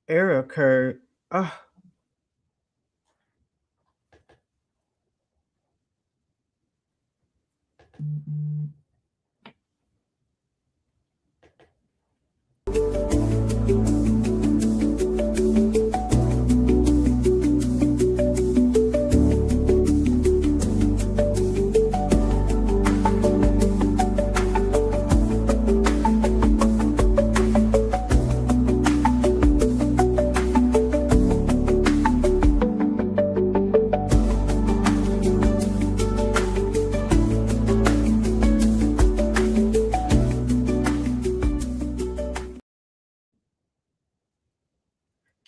error occurred. Oh,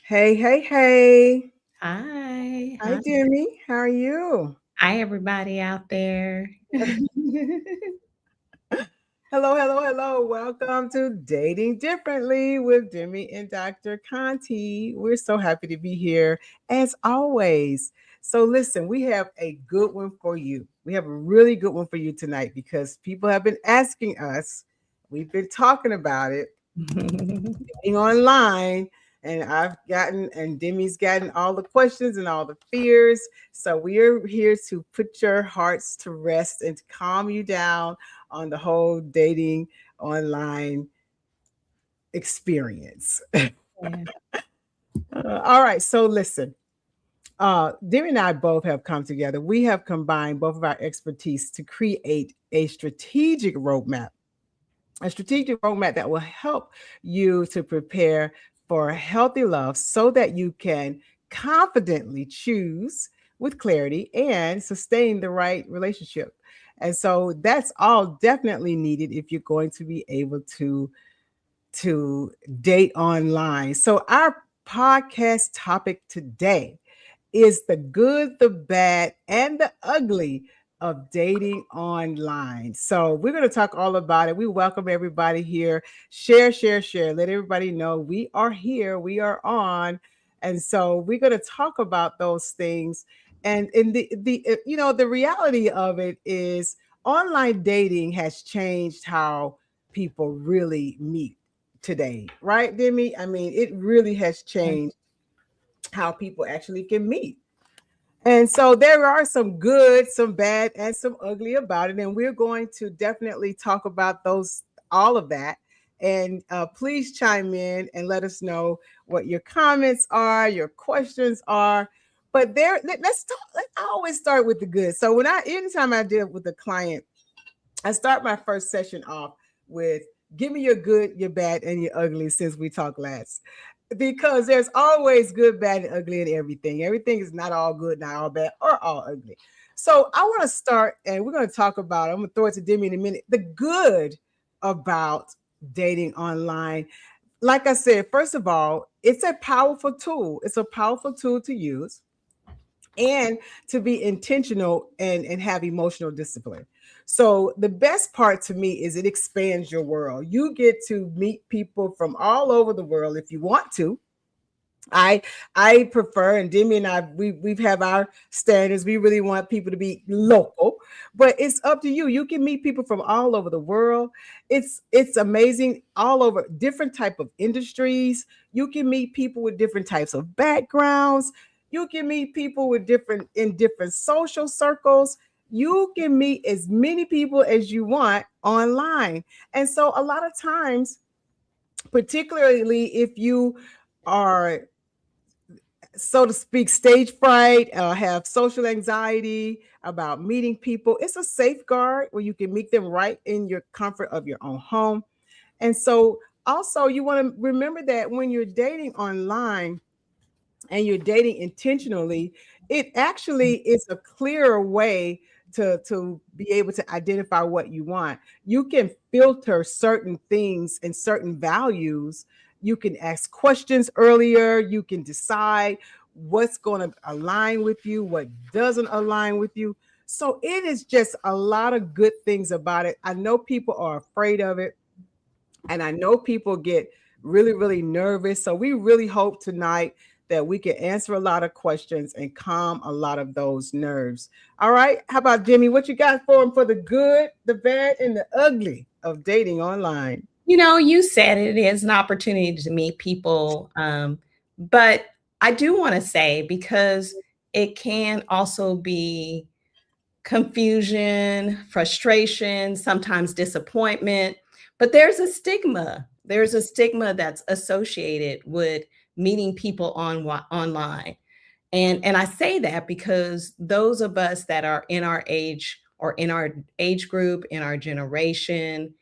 hey, hey, hey. Hi, Hi, hi, Demi. How are you? hi, everybody out there. Hello, hello, hello. Welcome to Dating Differently with Demi and Dr. Conti. We're so happy to be here as always. So, listen, we have a good one for you. We have a really good one for you tonight because people have been asking us. We've been talking about it being online, and and Demi's gotten all the questions and all the fears. So we are here to put your hearts to rest and to calm you down on the whole dating online experience. Yeah. All right, so listen. Demi and I both have come together. We have combined both of our expertise to create a strategic roadmap that will help you to prepare for healthy love so that you can confidently choose with clarity and sustain the right relationship. And so that's all definitely needed if you're going to be able to date online. So our podcast topic today is the good, the bad, and the ugly of dating online. So we're going to talk all about it. We welcome everybody here. Share, share, share. Let everybody know we are here, we are on. And so we're going to talk about those things. And in the reality of it is online dating has changed how people really meet today, right, Demi? I mean, it really has changed how people actually can meet. And so there are some good, some bad, and some ugly about it. And we're going to definitely talk about those, all of that. And please chime in and let us know what your comments are, your questions are. But let's talk. I always start with the good. So anytime I deal with a client, I start my first session off with give me your good, your bad, and your ugly since we talked last. Because there's always good, bad, and ugly in everything. Everything is not all good, not all bad, or all ugly. So I want to start, and we're going to talk about, I'm going to throw it to Demi in a minute, the good about dating online. Like I said, first of all, it's a powerful tool. It's a powerful tool to use and to be intentional and have emotional discipline. So the best part to me is it expands your world. You get to meet people from all over the world if you want to. I I prefer, and Demi and we've have our standards. We really want people to be local, but it's up to you. You can meet people from all over the world. It's amazing, all over different type of industries. You can meet people with different types of backgrounds. You can meet people with different social circles. You can meet as many people as you want online. And so a lot of times, particularly if you are, so to speak, stage fright, have social anxiety about meeting people, it's a safeguard where you can meet them right in your comfort of your own home. And so, also, you want to remember that when you're dating online and you're dating intentionally, it actually is a clearer way to be able to identify what you want. You can filter certain things and certain values. You can ask questions earlier. You can decide what's going to align with you, what doesn't align with you. So it is just a lot of good things about it. I know people are afraid of it, and I know people get really, really nervous. So we really hope tonight that we can answer a lot of questions and calm a lot of those nerves. All right. How about Jimmy? What you got for him for the good, the bad, and the ugly of dating online? You said it is an opportunity to meet people But I do want to say, because it can also be confusion, frustration, sometimes disappointment, but there's a stigma. There's a stigma that's associated with meeting people online. And I say that because those of us that are in our age, or in our age group, in our generation,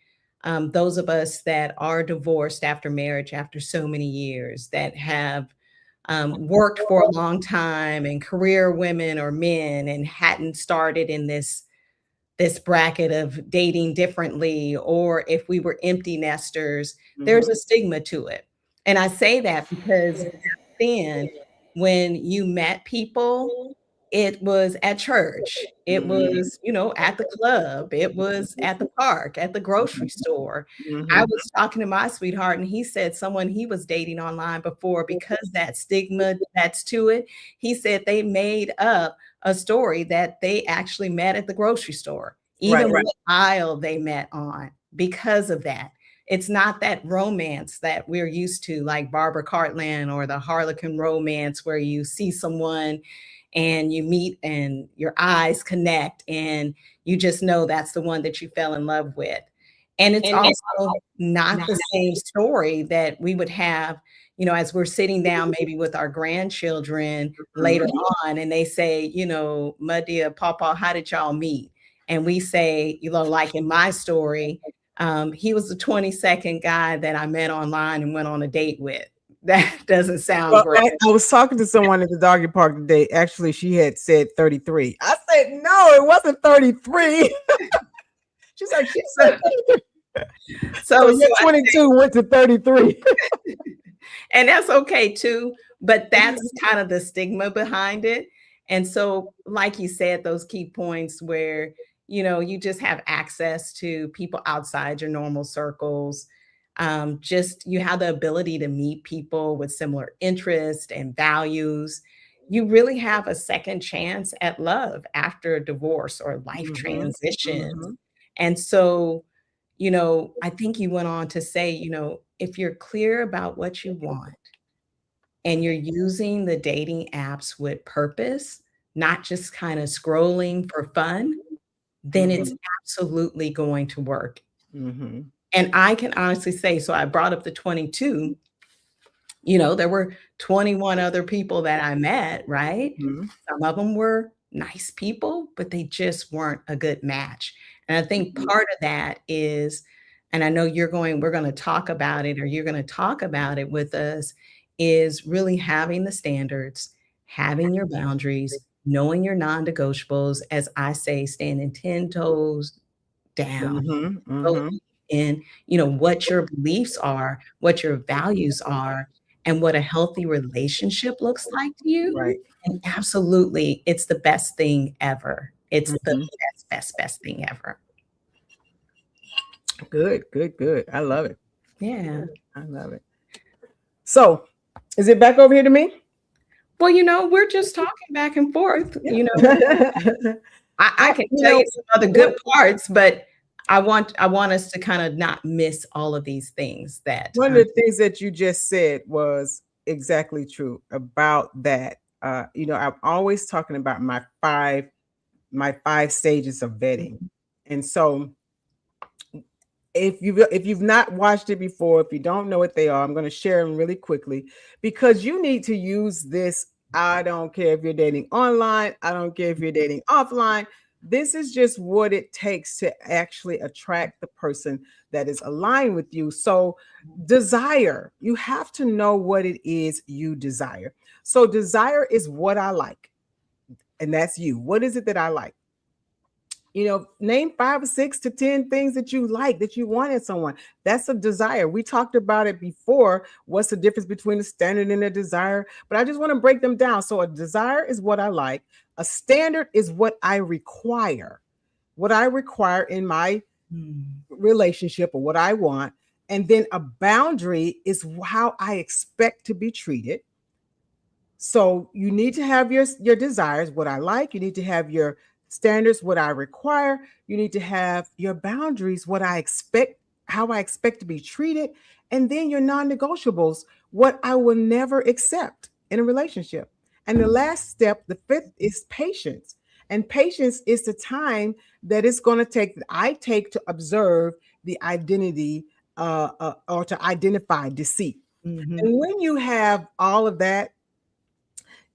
those of us that are divorced after marriage, after so many years, that have worked for a long time, and career women or men, and hadn't started in this bracket of dating differently, or if we were empty nesters, there's Mm-hmm. a stigma to it. And I say that because back then, when you met people, it was at church, it Mm-hmm. was, at the club, it was at the park, at the grocery store. I Mm-hmm. was talking to my sweetheart, and he said someone he was dating online before, because that stigma that's to it, he said they made up a story that they actually met at the grocery store, Right. even what aisle they met on, because of that. It's not that romance that we're used to, like Barbara Cartland or the Harlequin romance, where you see someone and you meet and your eyes connect and you just know that's the one that you fell in love with. And it's also not the same story that we would have, as we're sitting down maybe with our grandchildren later Mm-hmm. on, and they say, Madia, Papa, how did y'all meet? And we say, like in my story, he was the 22nd guy that I met online and went on a date with. That doesn't sound Well, great. I was talking to someone at the doggy park today. Actually, she had said 33. I said, no, it wasn't 33. She's like, she said So, 33. So so, your so I 22 went to 33. and that's okay too, but that's kind of the stigma behind it. And so, like you said, those key points where, you just have access to people outside your normal circles. Just you have the ability to meet people with similar interests and values. You really have a second chance at love after a divorce or life Mm-hmm. transitions. Mm-hmm. And so, I think you went on to say, if you're clear about what you want, and you're using the dating apps with purpose, not just kind of scrolling for fun, then it's Mm-hmm. absolutely going to work. Mm-hmm. And I can honestly say, so I brought up the 22, there were 21 other people that I met, right? Mm-hmm. Some of them were nice people, but they just weren't a good match. And I think part of that is, and I know we're going to talk about it, or you're going to talk about it with us, is really having the standards, having your boundaries, knowing your non negotiables, as I say, standing 10 toes down, Mm-hmm. so Mm-hmm. in, what your beliefs are, what your values are, and what a healthy relationship looks like to you. Right. And absolutely, it's the best thing ever. It's the Mm-hmm. best, best, best thing ever. Good, good, good. I love it. Yeah. I love it. So, is it back over here to me? Well, we're just talking back and forth. I can You tell know you some other what? good parts, but I want us to kind of not miss all of these things that One of the things that you just said was exactly true about that. I'm always talking about my five stages of vetting, and so if you've not watched it before, if you don't know what they are, I'm going to share them really quickly because you need to use this. I don't care if you're dating online, I don't care if you're dating offline. This is just what it takes to actually attract the person that is aligned with you. So, desire, you have to know what it is you desire. So, desire is what I like, and that's you. What is it that I like? Name 5 or 6 to 10 things that you like, that you want in someone. That's a desire. We talked about it before. What's the difference between a standard and a desire? But I just want to break them down. So a desire is what I like. A standard is what I require. What I require in my Mm. relationship or what I want. And then a boundary is how I expect to be treated. So you need to have your desires, what I like. You need to have your standards, what I require. You need to have your boundaries, what I expect, how I expect to be treated, And then your non-negotiables, what I will never accept in a relationship. And the last step, the fifth, is patience. And patience is the time that it's going to take, that I take to observe the identity, or to identify deceit. Mhm. And when you have all of that,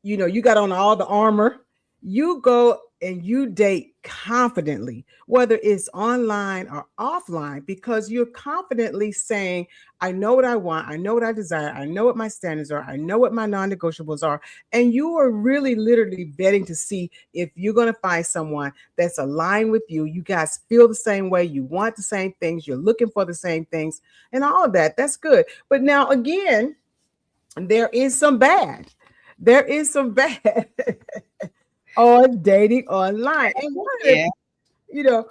you got on all the armor, you go and you date confidently, whether it's online or offline, because you're confidently saying, I know what I want, I know what I desire, I know what my standards are, I know what my non-negotiables are. And you are really literally vetting to see if you're going to find someone that's aligned with you. You guys feel the same way, you want the same things, you're looking for the same things, and all of that. That's good. But now again, there is some bad. There is some bad on dating online. And one of the, Yeah. you know,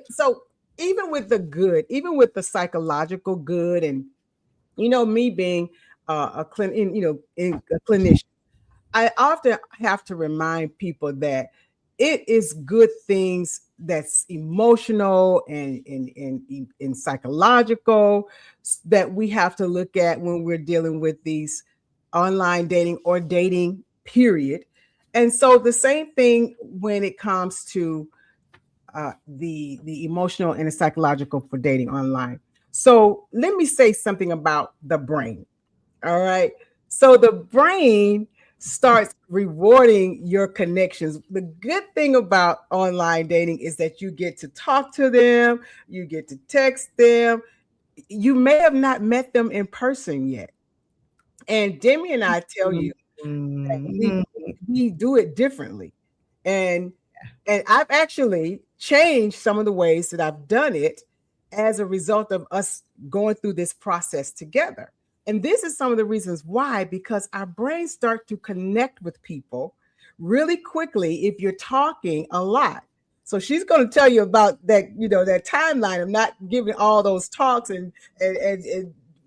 so even with the good, even with the psychological good, and me being a clinician, I often have to remind people that it is good things that's emotional and psychological that we have to look at when we're dealing with these online dating or dating, period. And so the same thing when it comes to the emotional and the psychological for dating online. So let me say something about the brain. All right. So the brain starts rewarding your connections. The good thing about online dating is that you get to talk to them, you get to text them. You may have not met them in person yet. And Demi and I tell you, we Mhm. we do it differently. And I've actually changed some of the ways that I've done it as a result of us going through this process together. And this is some of the reasons why, because our brains start to connect with people really quickly if you're talking a lot. So she's going to tell you about that, that timeline of not giving all those talks and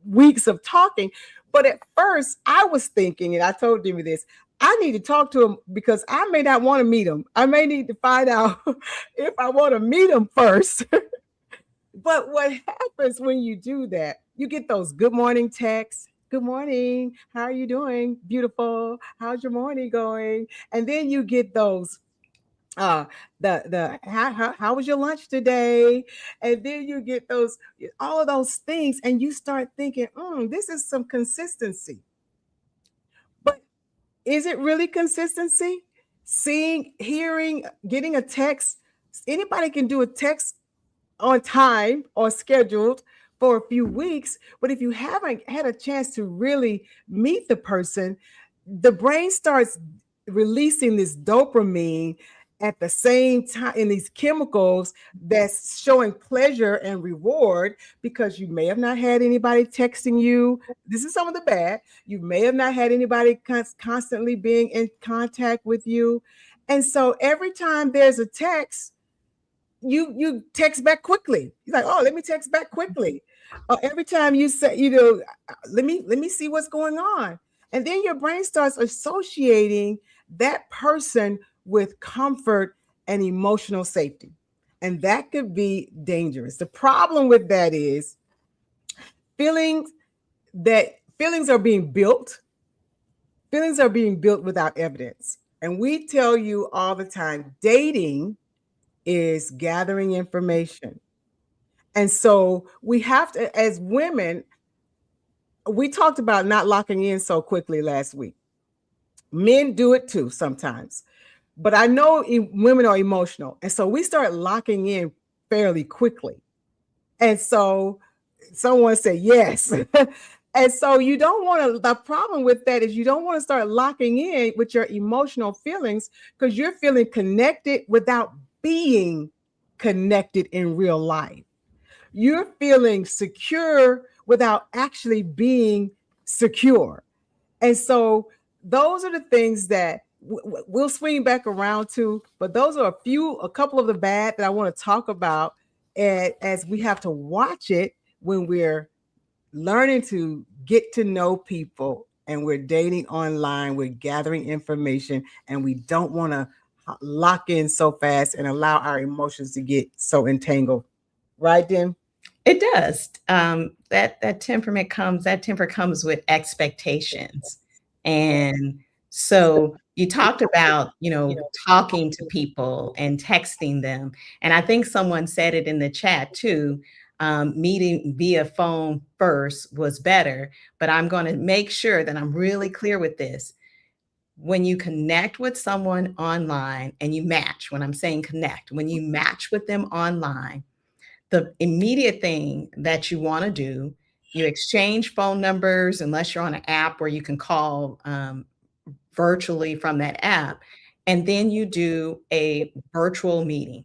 weeks of talking. But at first, I was thinking, and I told Jimmy this, I need to talk to him because I may not want to meet him. I may need to find out if I want to meet him first. But what happens when you do that? You get those good morning texts. Good morning. How are you doing? Beautiful. How's your morning going? And then you get those uh the how was your lunch today? And then you get those, all of those things, and you start thinking, this is some consistency. But is it really consistency? Seeing, hearing, getting a text. Anybody can do a text on time or scheduled for a few weeks. But if you haven't had a chance to really meet the person, the brain starts releasing this dopamine at the same time, in these chemicals that's showing pleasure and reward, because you may have not had anybody texting you. This is some of the bad. You may have not had anybody constantly being in contact with you. And so every time there's a text, you text back quickly. He's like, oh, let me text back quickly. Every time you say, let me see what's going on. And then your brain starts associating that person with comfort and emotional safety. And that could be dangerous. The problem with that is feelings feelings are being built. Feelings are being built without evidence. And we tell you all the time, dating is gathering information. And so we have to, as women, we talked about not locking in so quickly last week. Men do it too sometimes, but I know women are emotional. And so we start locking in fairly quickly. And so someone said yes. And so you don't want to, the problem with that is you don't want to start locking in with your emotional feelings, because you're feeling connected without being connected in real life. You're feeling secure without actually being secure. And so those are the things that we'll swing back around to, but those are a couple of the bad that I want to talk about, as we have to watch it when we're learning to get to know people and we're dating online, we're gathering information, and we don't want to lock in so fast and allow our emotions to get so entangled. Right, Dim? It does. That temper comes with expectations. And so you talked about, talking to people and texting them. And I think someone said it in the chat too. Meeting via phone first was better, but I'm going to make sure that I'm really clear with this. When you connect with someone online and you match, when I'm saying connect, when you match with them online, the immediate thing that you want to do, you exchange phone numbers, unless you're on an app where you can call virtually from that app, and then you do a virtual meeting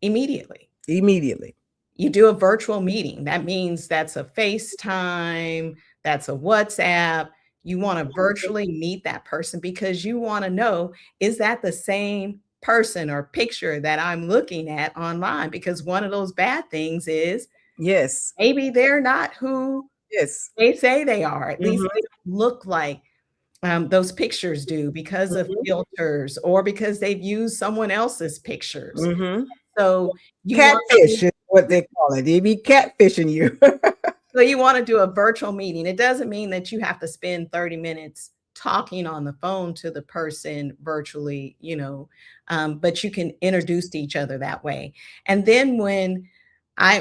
immediately. Immediately. You do a virtual meeting. That means that's a FaceTime, that's a WhatsApp. You want to virtually meet that person because you want to know, is that the same person or picture that I'm looking at online? Because one of those bad things is Yes. maybe they're not who Yes. they say they are. At least Mhm. they don't look like those pictures do because of Mhm. filters or because they've used someone else's pictures. Mhm. So you want Catfish is what they call it. They be catfishing you. So you want to do a virtual meeting. It doesn't mean that you have to spend 30 minutes talking on the phone to the person virtually, but you can introduce to each other that way. And then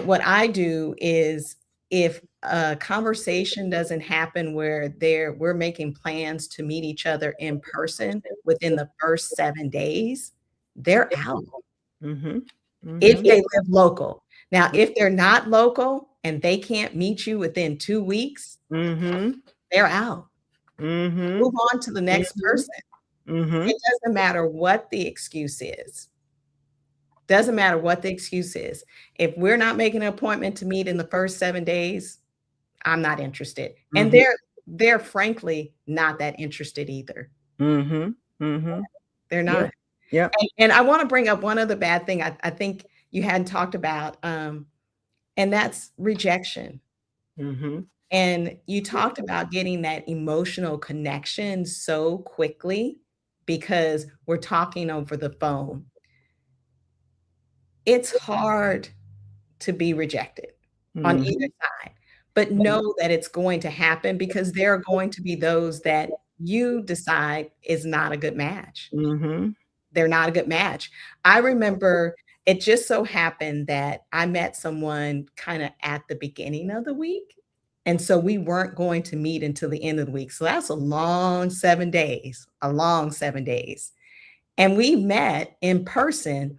what I do is, if a conversation doesn't happen where we're making plans to meet each other in person within the first 7 days, they're out Mhm. if Mhm. they live local. Now, if they're not local and they can't meet you within 2 weeks, Mhm. they're out. Mhm. Move on to the next Mhm. person. Mhm. It doesn't matter what the excuse is. Doesn't matter what the excuse is. If we're not making an appointment to meet in the first 7 days, I'm not interested. And Mhm. they're frankly not that interested either. Mhm. Mhm. They're Yep. not. Yep. And I wanna bring up one other bad thing I think you hadn't talked about, and that's rejection. Mhm. And you talked about getting that emotional connection so quickly because we're talking over the phone. It's hard to be rejected on either Mhm. side, but know that it's going to happen because there are going to be those that you decide is not a good match. Mhm. They're not a good match. I remember it just so happened that I met someone kinda at the beginning of the week, and so we weren't going to meet until the end of the week. So that's a long 7 days. And we met in person,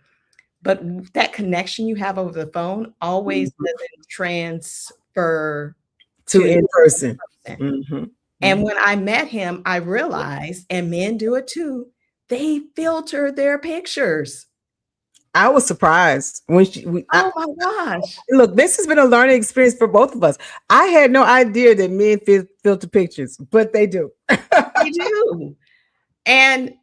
but that connection you have over the phone always Mhm. doesn't transfer To to in person. person. Mhm. And Mhm. when I met him, I realized, and men do it too, they filter their pictures. I was surprised when Oh my gosh, look. This has been a learning experience for both of us. I had no idea that men filter pictures, but they do. they do. And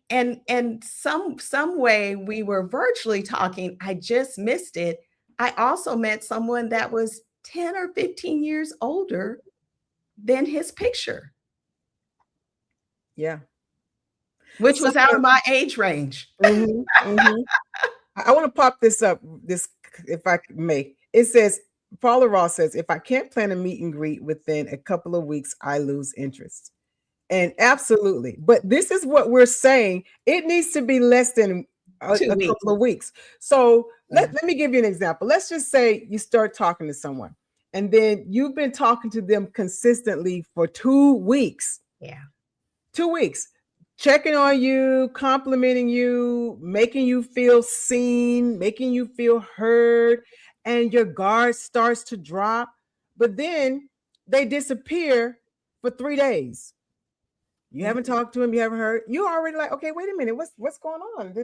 some way we were virtually talking, I just missed it. I also met someone that was 10 or 15 years older than his picture, Yeah. which So, was out of my age range. mhm, mhm. I want to pop this up. This, if I may. It says Paula Ross says, if I can't plan a meet and greet within a couple of weeks, I lose interest. And absolutely. But this is what we're saying. It needs to be less than 2 a weeks. couple of weeks. So Yeah, let me give you an example. Let's just say you start talking to someone and then you've been talking to them consistently for 2 weeks. yeah. 2 weeks. Checking on you, complimenting you, making you feel seen, making you feel heard, and your guard starts to drop. But then they disappear for 3 days. You Yeah, haven't talked to him. You haven't heard. You already like, okay, wait a minute. What's going on?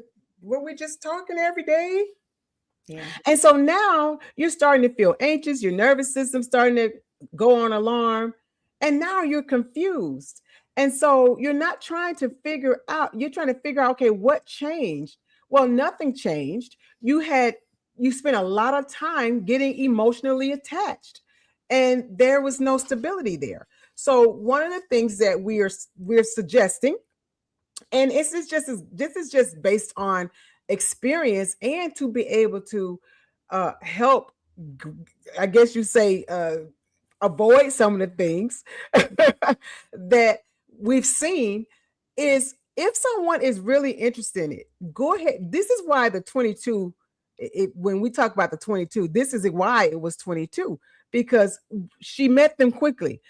Were we just talking every day? yeah, And so now you're starting to feel anxious. Your nervous system starting to go on alarm, and now you're confused. And so you're not trying to figure out. You're trying to figure out, okay, what changed? Well, nothing changed. You spent a lot of time getting emotionally attached, and there was no stability there. So one of the things that we're suggesting, and this is just based on experience and to be able to help I guess you say, avoid some of the things that we've seen is if someone is really interested in it, go ahead. This is why the 22, when we talk about the 22, this is why it was 22, because she met them quickly.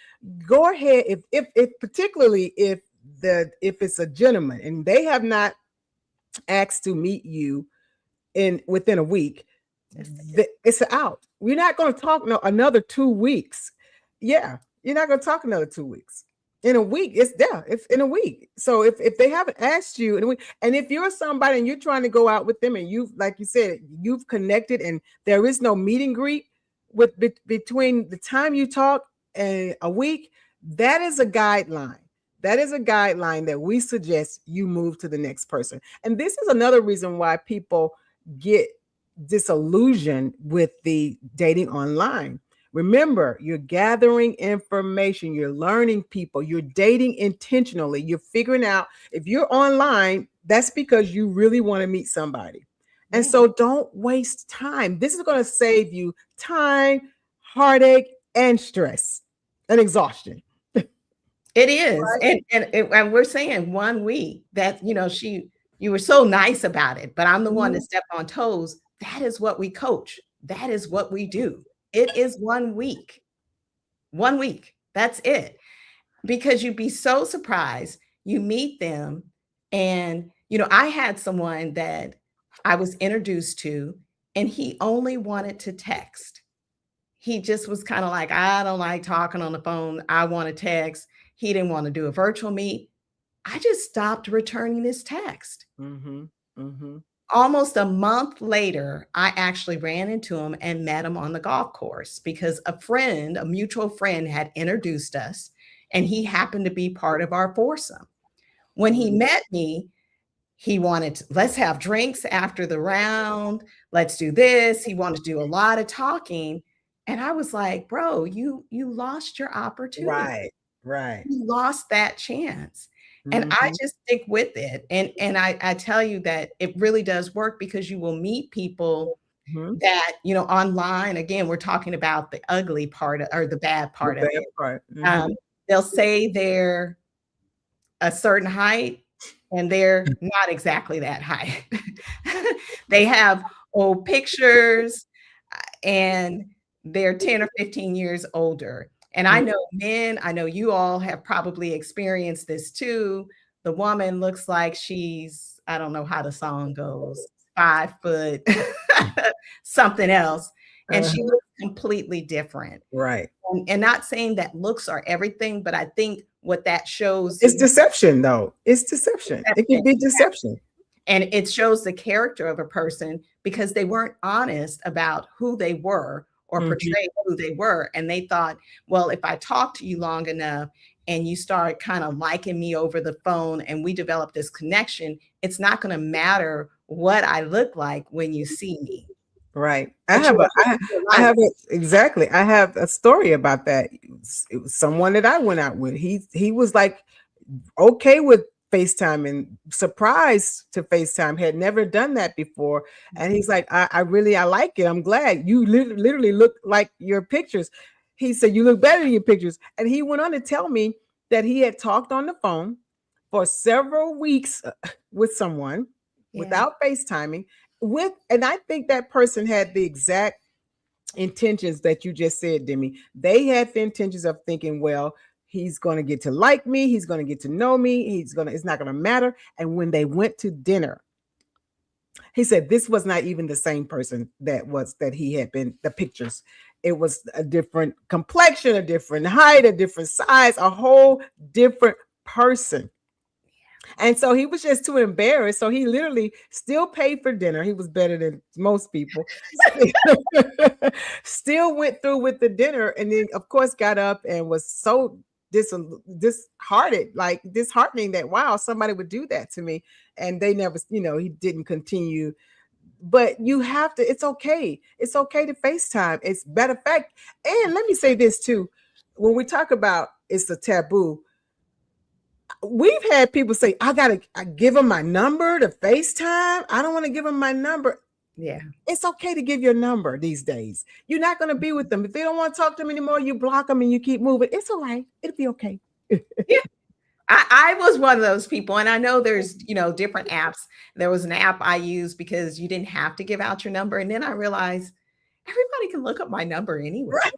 Go ahead, if particularly if it's a gentleman and they have not asked to meet you in within a week, it's out. We're not going to talk another 2 weeks. Yeah, you're not going to talk another 2 weeks. In a week, it's there. It's in a week. So if they haven't asked you in a week, and if you're somebody and you're trying to go out with them, and you've, like you said, you've connected, and there is no meet and greet between the time you talk and a week, that is a guideline. That is a guideline that we suggest you move to the next person. And this is another reason why people get disillusioned with the dating online. Remember, you're gathering information, you're learning people, you're dating intentionally, you're figuring out if you're online, that's because you really want to meet somebody. And so don't waste time. This is going to save you time, heartache, and stress and exhaustion. It is. Right. And we're saying 1 week that, you were so nice about it, but I'm the one that Mhm. stepped on toes. That is what we coach. That is what we do. It is 1 week. 1 week. That's it. Because you'd be so surprised. You meet them, and I had someone that I was introduced to, and he only wanted to text. He just was kind of like, I don't like talking on the phone. I want to text. He didn't want to do a virtual meet. I just stopped returning his text. Mhm. Mhm. Almost a month later, I actually ran into him and met him on the golf course because a mutual friend, had introduced us, and he happened to be part of our foursome. When he Mhm. met me, he wanted to, let's have drinks after the round. Let's do this. He wanted to do a lot of talking. And I was like, bro, you lost your opportunity. Right. Right. You lost that chance. And I Mhm. just stick with it. And I tell you that it really does work because you will meet people Mhm. that, online. Again, we're talking about the ugly part or the bad The part of bad it. part. Um, Mhm. they'll say they're a certain height, and they're not exactly that height. They have old pictures, and they're 10 or 15 years older. And I know men, I know you all have probably experienced this too. The woman looks like she's, I don't know how the song goes, 5 foot, something else, and she Uh-huh. looks completely different. Right. And not saying that looks are everything, but I think what that shows It's deception, though. It's deception. It can be deception. and it shows the character of a person because they weren't honest about who they were or Mhm. portrayed who they were. And they thought, well, if I talk to you long enough and you start kind of liking me over the phone and we develop this connection, it's not going to matter what I look like when you see me. Right. But you will have your I life. have a exactly. I have a story about that. It was someone that I went out with. He was like okay with FaceTime and surprised to FaceTime, had never done that before. And he's like, I like it. I'm glad you literally look like your pictures. He said, you look better than your pictures. And he went on to tell me that he had talked on the phone for several weeks with someone Yeah. without FaceTiming and I think that person had the exact intentions that you just said, Demi. They had the intentions of thinking, well, he's going to get to like me, he's going to get to know me, it's not going to matter. And when they went to dinner, he said this was not even the same person that he had been the pictures. It was a different complexion, a different height, a different size, a whole different person. And so he was just too embarrassed. So he literally still paid for dinner. He was better than most people. Still went through with the dinner, and then of course got up and was so disheartened, like disheartening that wow, somebody would do that to me. And they never, he didn't continue. But you have to, it's okay. It's okay to FaceTime. It's better fact. And let me say this too. When we talk about it's a taboo, we've had people say, I gotta give them my number to FaceTime. I don't want to give them my number. Yeah. It's okay to give your number these days. You're not going to be with them. If they don't want to talk to them anymore, you block them and you keep moving. It's all right. It'll be okay. Yeah. I was one of those people. And I know there's, different apps. There was an app I used because you didn't have to give out your number. And then I realized everybody can look up my number anyway. Right.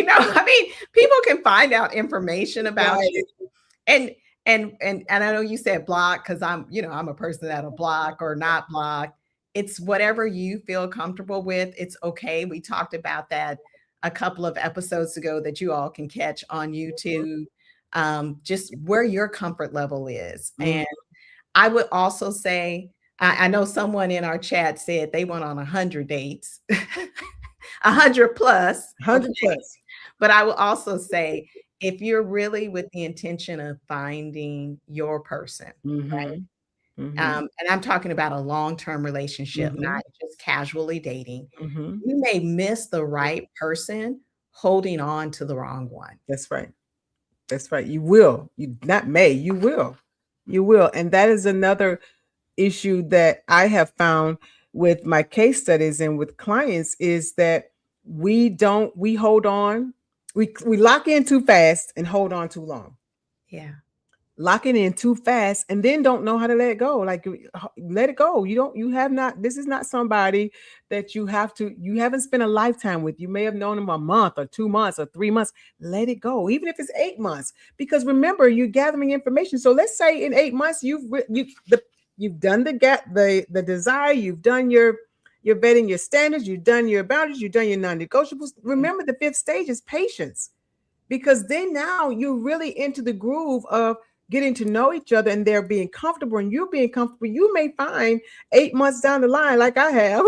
I mean, people can find out information about Right. you. And I know you said block because I'm a person that'll block or not block. It's whatever you feel comfortable with. It's okay. We talked about that a couple of episodes ago that you all can catch on YouTube, just where your comfort level is. Mm-hmm. And I would also say, I know someone in our chat said they went on 100 dates, 100 plus. 100 Okay. plus. But I will also say, if you're really with the intention of finding your person, right? And I'm talking about a long-term relationship, not just casually dating. You may miss the right person holding on to the wrong one. That's right. That's right. You will. You not may. You will. You will. And that is another issue that I have found with my case studies and with clients is that we hold on. We lock in too fast and hold on too long. Yeah. Locking in too fast and then don't know how to let it go. Like let it go. This is not somebody that you haven't spent a lifetime with. You may have known them a month or 2 months or 3 months. Let it go. Even if it's 8 months, because remember, you're gathering information. So let's say in 8 months, you've done the desire, you've done your vetting, your standards, you've done your boundaries, you've done your non-negotiables. Remember, the 5th stage is patience, because then now you're really into the groove of getting to know each other, and they're being comfortable and you being comfortable. You may find 8 months down the line, like I have,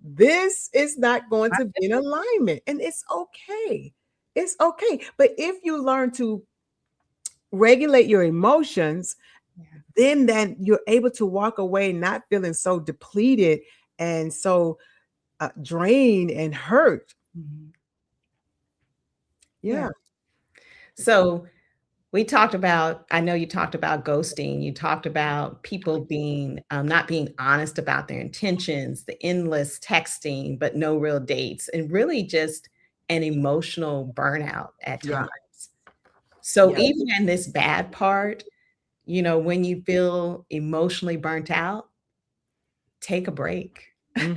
this is not going to be in alignment, and it's okay. It's okay. But if you learn to regulate your emotions, then you're able to walk away not feeling so depleted and so drained and hurt. Yeah. So I know you talked about ghosting. You talked about people being not being honest about their intentions, the endless texting, but no real dates, and really just an emotional burnout at Yeah. times. So Yeah. even in this bad part, when you feel emotionally burnt out, take a break. Yeah,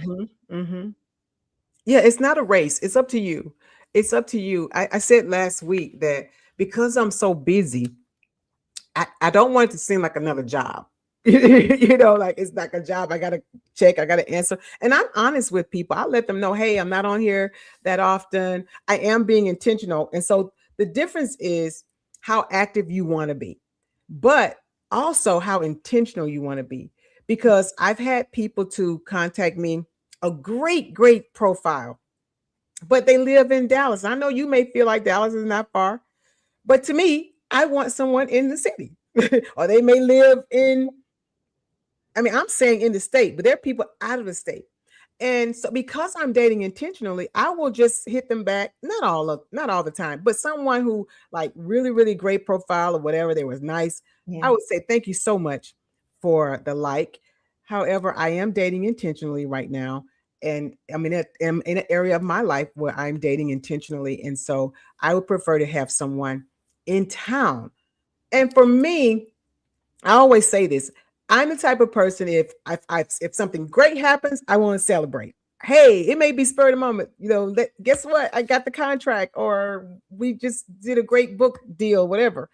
it's not a race. It's up to you. It's up to you. I said last week that because I'm so busy, I don't want it to seem like another job. Like it's like a job. I got to check, I got to answer. And I'm honest with people. I let them know, hey, I'm not on here that often. I am being intentional. And so the difference is how active you want to be, but also how intentional you want to be. Because I've had people to contact me, a great, great profile, but they live in Dallas. I know you may feel like Dallas is not far, but to me, I want someone in the city. Or they may live I'm saying in the state, but there are people out of the state. And so because I'm dating intentionally, I will just hit them back, not all the time, but someone who like really, really great profile or whatever, they was nice. I would say thank you so much for the like. However, I am dating intentionally right now. And I'm in an area of my life where I'm dating intentionally. And so I would prefer to have someone in town. And for me, I always say this. I'm the type of person, if something great happens, I want to celebrate. Hey, it may be spur of the moment. Guess what? I got the contract, or we just did a great book deal, whatever.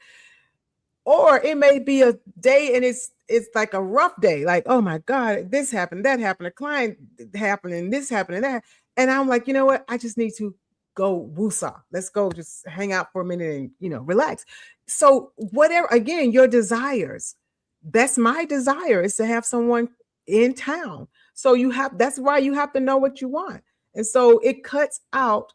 Or it may be a day and it's like a rough day. Like, oh my God, this happened, that happened, a client happened, and this happened, and that. And I'm like, you know what? I just need to go woosah. Let's go just hang out for a minute and relax. So whatever, again, your desires. That's my desire, is to have someone in town. So that's why you have to know what you want. And so it cuts out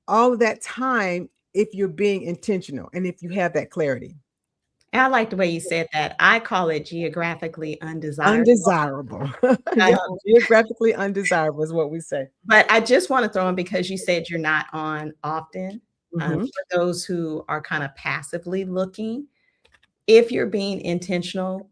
all of that time if you're being intentional and if you have that clarity. And I like the way you said that. I call it geographically undesirable. Undesirable. Yeah, geographically undesirable is what we say. But I just want to throw in, because you said you're not on often, for those who are kind of passively looking, if you're being intentional,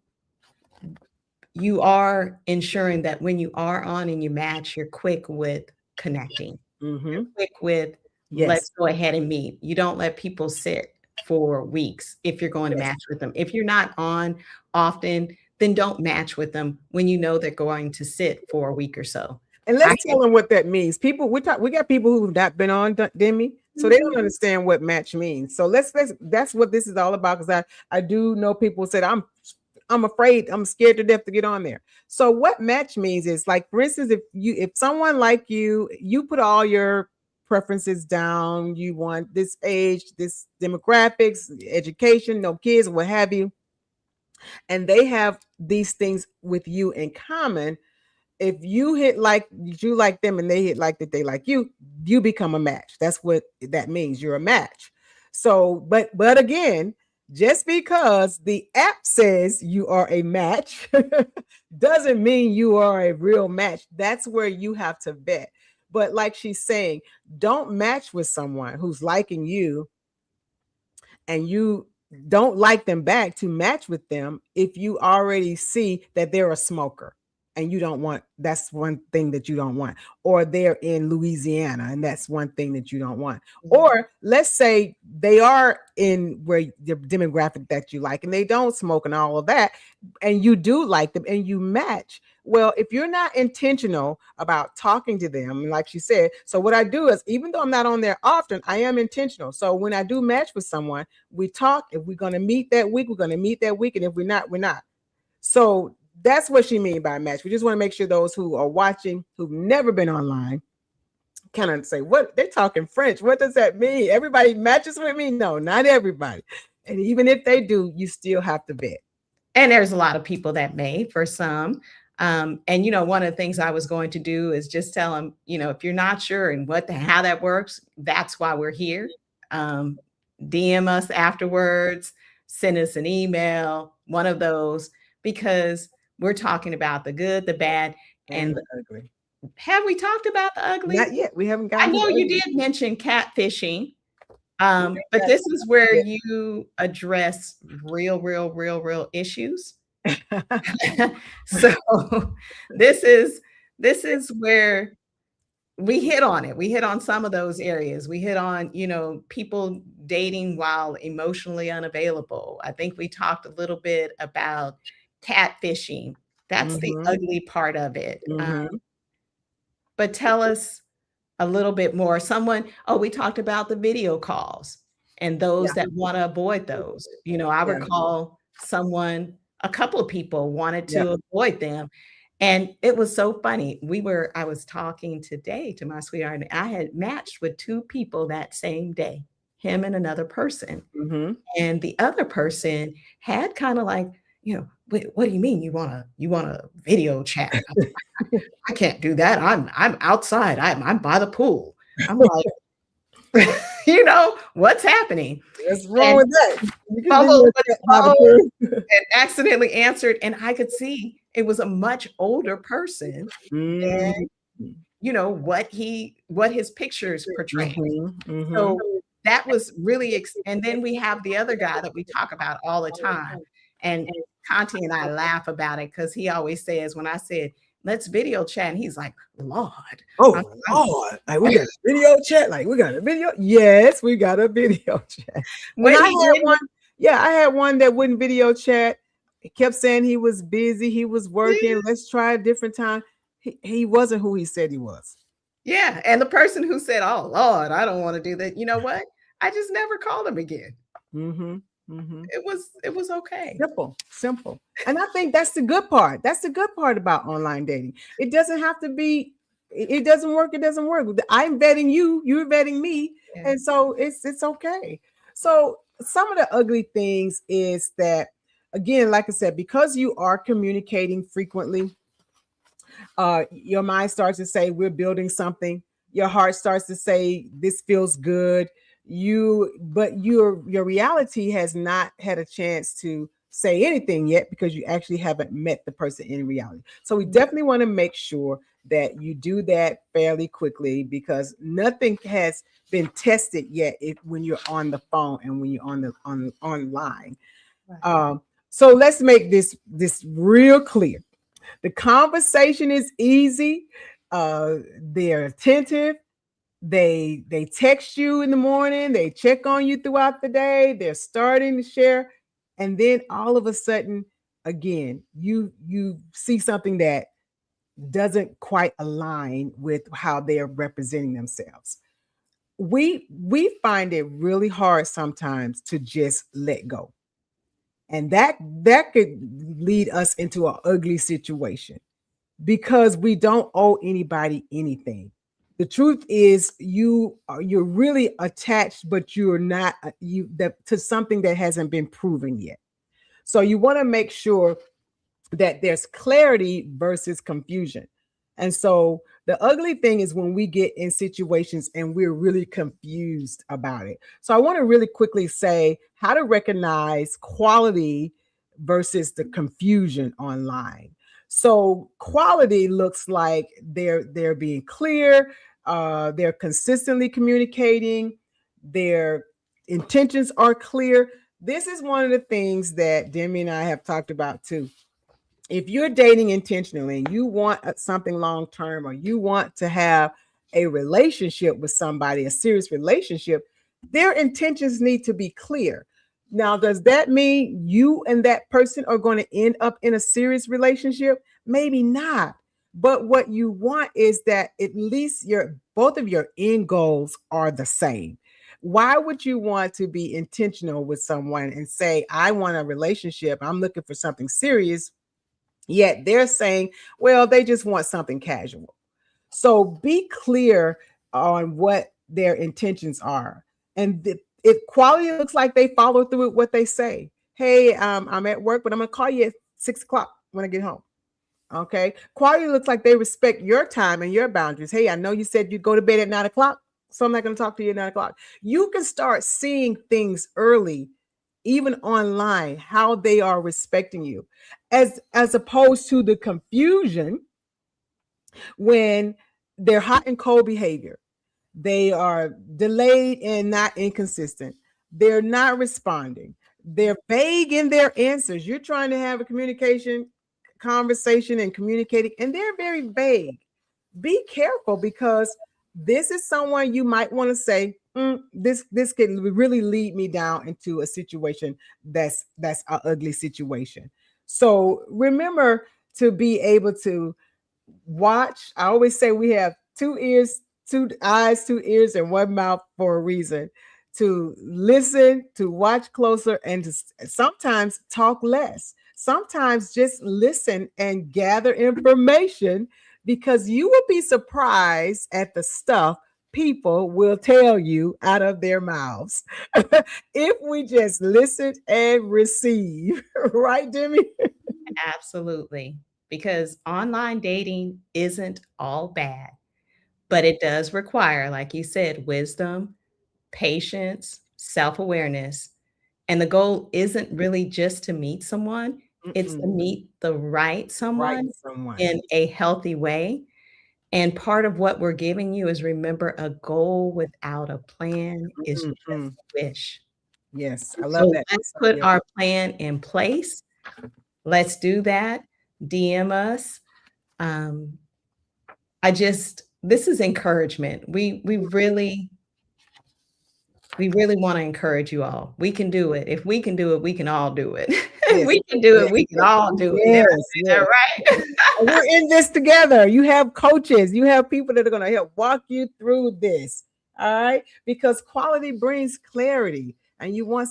you are ensuring that when you are on and you match, you're quick with connecting. You're Mm-hmm. quick with, let's Yes. go ahead and meet. You don't let people sit for weeks if you're going to Yes. match with them. If you're not on often, then don't match with them when you know they're going to sit for a week or so. And I let's can. tell them what that means. People, we got people who've not been on Demi, so they Mhm. don't understand what match means. So let's that's what this is all about. Because I do know people said I'm afraid, I'm scared to death to get on there. So what match means is, like, for instance, if someone like you put all your preferences down, you want this age, this demographics, education, no kids, what have you, and they have these things with you in common. If you hit like you like them and they hit like that they like you become a match. That's what that means. You're a match. So, but again, just because the app says you are a match doesn't mean you are a real match. That's where you have to vet. But like she's saying, don't match with someone who's liking you and you don't like them back to match with them if you already see that they're a smoker and you don't want, that's one thing that you don't want, or they're in Louisiana and that's one thing that you don't want, Mhm. or let's say they are in where the demographic that you like and they don't smoke and all of that, and you do like them and you match. Well, if you're not intentional about talking to them, like she said, so what I do is, even though I'm not on there often, I am intentional. So when I do match with someone, we talk. If we're going to meet that week, we're going to meet that week. And if we're not, we're not. So that's what she means by match. We just want to make sure those who are watching, who've never been online, kind of say, what, they're talking French. What does that mean? Everybody matches with me? No, not everybody. And even if they do, you still have to vet. And there's a lot of people that may for some. And one of the things I was going to do is just tell them, if you're not sure and how that works, that's why we're here. Um, DM us afterwards, send us an email, one of those, because we're talking about the good, the bad, And and the ugly. have we talked about the ugly? Not yet. We haven't I gotten to know you the did mention catfishing, ugly. but this is where you address real, real, real, real issues. So this is this is where we hit on it. We hit on some of those areas. We hit on, people dating while emotionally unavailable. I think we talked a little bit about catfishing. That's the Mm-hmm. ugly part of it. Mm-hmm. But tell us a little bit more. We talked about the video calls and those Yeah. that want to avoid those. I Yeah. recall a couple of people wanted Yeah. to avoid them. And it was so funny. I was talking today to my sweetheart, and I had matched with two people that same day, him and another person. Mm-hmm. And the other person had kind of like, what do you mean you want a video chat? I can't do that. I'm outside. I'm by the pool. I'm like, what's happening? What's wrong And with that? You can fumbled video with his chat by the phone pool. and accidentally answered, and I could see it was a much older person than, Mm-hmm. what his pictures portrayed. Mm-hmm. So that was really and then we have the other guy that we talk about all the time, and Conti and I laugh about it because he always says, when I said, "Let's video chat," and he's like, "Lord." Oh I'm Lord! Like, we got a video chat. Like, we got a video. Yes, we got a video chat. And when I he had didn't one. Yeah, I had one that wouldn't video chat. He kept saying he was busy. He was working. Let's try a different time. He wasn't who he said he was. Yeah, and the person who said, "Oh Lord, I don't want to do that," you know what? I just never called him again. Mm-hmm. Mm-hmm. It was okay. Simple, simple. And I think that's the good part. That's the good part about online dating. It doesn't have to be, it doesn't work, it doesn't work. I'm vetting you, you're vetting me. Yeah. And so it's okay. So some of the ugly things is that, again, like I said, because you are communicating frequently, your mind starts to say, we're building something. Your heart starts to say, this feels good. But your reality has not had a chance to say anything yet, because you actually haven't met the person in reality. So we definitely want to make sure that you do that fairly quickly, because nothing has been tested yet when you're on the phone and when you're online. Right. So let's make this real clear. The conversation is easy. They're attentive. They text you in the morning. They check on you throughout the day. They're starting to share, and then all of a sudden, again, you see something that doesn't quite align with how they are representing themselves. We find it really hard sometimes to just let go, and that could lead us into an ugly situation because we don't owe anybody anything. The truth is you're really attached, but you're not you that to something that hasn't been proven yet. So you want to make sure that there's clarity versus confusion. And so the ugly thing is when we get in situations and we're really confused about it. So I want to really quickly say how to recognize quality versus the confusion online. So quality looks like they're being clear, they're consistently communicating, their intentions are clear. This is one of the things that Demi and I have talked about too. If you're dating intentionally and you want something long term, or you want to have a relationship with somebody, a serious relationship, their intentions need to be clear. Now, does that mean you and that person are going to end up in a serious relationship? Maybe not. But what you want is that at least your both of your end goals are the same. Why would you want to be intentional with someone and say, I want a relationship, I'm looking for something serious, yet they're saying, well, they just want something casual? So be clear on what their intentions are. And if quality looks like they follow through with what they say, hey, I'm at work, but I'm going to call you at 6 o'clock when I get home. Okay. Quality looks like they respect your time and your boundaries. Hey, I know you said you'd go to bed at 9 o'clock, so I'm not going to talk to you at 9 o'clock. You can start seeing things early, even online, how they are respecting you, as opposed to the confusion when they're hot and cold behavior. They are delayed and not inconsistent. They're not responding. They're vague in their answers. You're trying to have a communication conversation and communicating, and they're very vague. Be careful because this is someone you might want to say, this could really lead me down into a situation that's an ugly situation. So remember to be able to watch. I always say we have two ears, two eyes, two ears, and one mouth for a reason. To listen, to watch closer, and to sometimes talk less. Sometimes just listen and gather information, because you will be surprised at the stuff people will tell you out of their mouths if we just listen and receive. Right, Demi? Absolutely. Because online dating isn't all bad, but it does require, like you said, wisdom, patience, self awareness. And the goal isn't really just to meet someone, it's to Mm-mm. meet the right Right, someone someone. in a healthy way. And part of what we're giving you is, remember, a goal without a plan is just Mm-mm. a wish. Yes, I love So that. let's put Yeah. our plan in place. Let's do that. DM us. Um, this is encouragement. We really want to encourage you all. We can do it. If we can do it, we can all do it. If Yes. we can do Yes. it, we can all do it. Did I Yes. say that Yes. right? And we're in this together. You have coaches, you have people that are going to help walk you through this. All right. Because quality brings clarity. And you want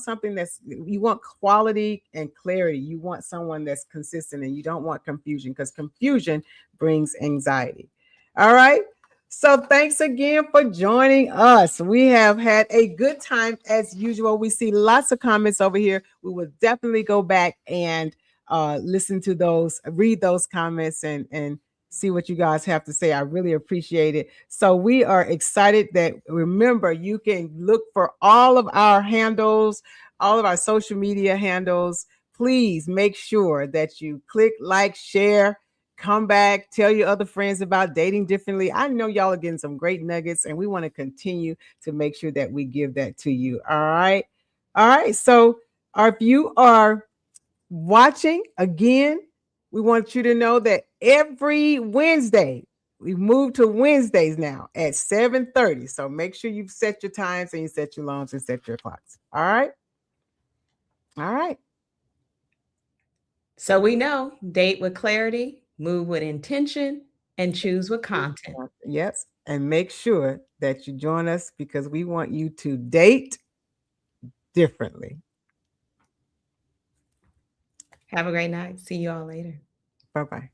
quality and clarity. You want someone that's consistent, and you don't want confusion, because confusion brings anxiety. All right. So thanks again for joining us. We have had a good time as usual. We see lots of comments over here. We will definitely go back and listen to those, read those comments, and see what you guys have to say. I really appreciate it. So we are excited that, remember, you can look for all of our handles, all of our social media handles. Please make sure that you click like, share, come back, tell your other friends about dating differently. I know y'all are getting some great nuggets, and we want to continue to make sure that we give that to you. All right. All right. So if you are watching again, We want you to know that every Wednesday, we moved to Wednesdays now at 7:30. So make sure you set your times and you set your alarms and set your clocks. All right. All right. So we know date with clarity, move with intention, and choose with content. Yes. And make sure that you join us because we want you to date differently. Have a great night. See you all later. Bye bye.